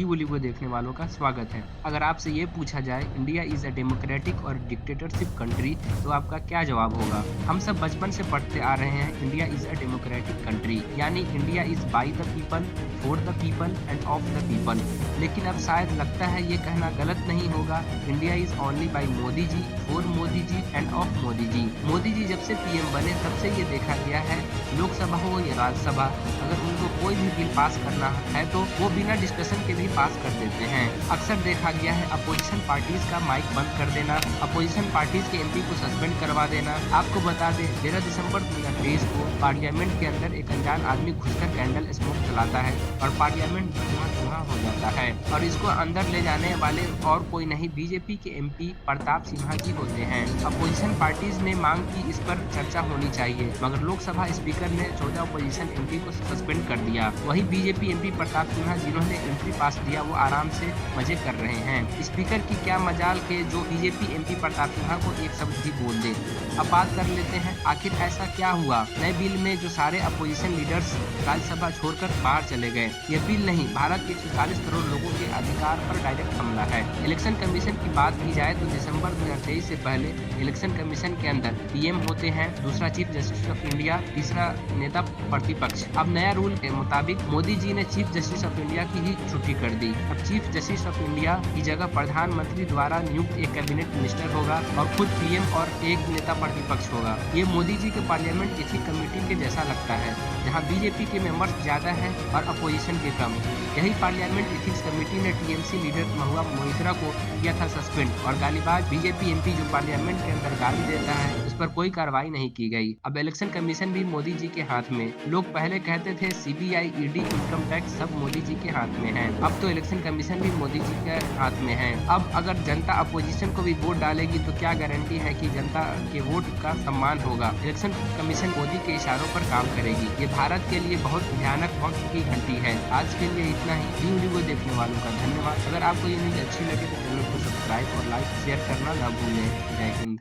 दी बोली को देखने वालों का स्वागत है। अगर आपसे ये पूछा जाए इंडिया इज़ अ डेमोक्रेटिक और डिक्टेटरशिप कंट्री तो आपका क्या जवाब होगा? हम सब बचपन से पढ़ते आ रहे हैं India is a democratic country यानी India is by the people, for the people and of the people. लेकिन अब शायद लगता है ये कहना गलत नहीं होगा, India is only by Modi ji, for Modi ji and of Modi ji. Modi ji जब से पीएम बने तब से ये देखा गया है, लोकसभा हो या राज्यसभा, अगर उनको कोई भी बिल पास करना है तो वो बिना डिस्कशन के भी पास कर देते हैं। अक्सर देखा गया है अपोजिशन पार्टीज का माइक बंद कर देना, अपोजिशन पार्टीज के एमपी को सस्पेंड करवा देना। आपको बता दें 13 दिसंबर 2023 को पार्लियामेंट के अंदर एक अनजान आदमी घुसकर कैंडल स्मोक चलाता है और पार्लियामेंट धुआं हो जाता है और इसको अंदर ले जाने वाले और कोई नहीं बीजेपी के एमपी प्रताप सिन्हा जी होते हैं। अपोजिशन पार्टीज ने मांग की इस पर चर्चा होनी चाहिए मगर लोकसभा स्पीकर ने 14 अपोजिशन एमपी को सस्पेंड कर दिया। वही बीजेपी एमपी प्रताप सिन्हा जिन्होंने एंट्री पास दिया वो आराम से मजे कर रहे हैं। स्पीकर की क्या मजाल के जो बीजेपी एमपी प्रताप सिन्हा को एक शब्द भी बोल दे। अब बात कर लेते हैं आखिर ऐसा क्या हुआ नए बिल में जो सारे अपोजिशन लीडर्स राज्यसभा छोड़कर बाहर चले गए। ये बिल नहीं, भारत के 140 करोड़ लोगों के अधिकार पर डायरेक्ट हमला है। इलेक्शन कमीशन की बात की जाए तो दिसंबर 2023 से पहले इलेक्शन कमीशन के अंदर पीएम होते हैं, दूसरा चीफ जस्टिस ऑफ इंडिया, तीसरा नेता प्रतिपक्ष। अब नया रूल के मुताबिक मोदी जी ने चीफ जस्टिस ऑफ इंडिया की ही छुट्टी कर दी। अब चीफ जस्टिस ऑफ इंडिया की जगह प्रधानमंत्री द्वारा नियुक्त एक कैबिनेट मिनिस्टर होगा और खुद पीएम और एक नेता प्रतिपक्ष होगा। ये मोदी जी के पार्लियामेंट एथिक कमेटी के जैसा लगता है, जहां बीजेपी के मेंबर्स ज्यादा है और अपोजिशन के कम। यही पार्लियामेंट एथिक्स कमेटी ने टीएमसी लीडर महुआ मोइत्रा को किया था सस्पेंड और गालीबाज बीजेपी एमपी जो पार्लियामेंट के अंदर गाली देता है उस पर कोई कार्रवाई नहीं की गई। अब इलेक्शन कमीशन भी मोदी जी के हाथ में। लोग पहले कहते थे सीबीआई, ईडी, इनकम टैक्स सब मोदी जी के हाथ में है। अब तो इलेक्शन कमीशन भी मोदी जी के हाथ में है। अब अगर जनता अपोजिशन को भी वोट डालेगी तो क्या गारंटी है कि जनता के वोट का सम्मान होगा। इलेक्शन कमीशन मोदी के इशारों पर काम करेगी। ये भारत के लिए बहुत भयानक वक्त की घंटी है। आज के लिए इतना ही। वीडियो को देखने वालों का धन्यवाद। अगर आपको ये न्यूज अच्छी लगे तो चैनल को सब्सक्राइब और लाइक शेयर करना ना भूलें। जय हिंद।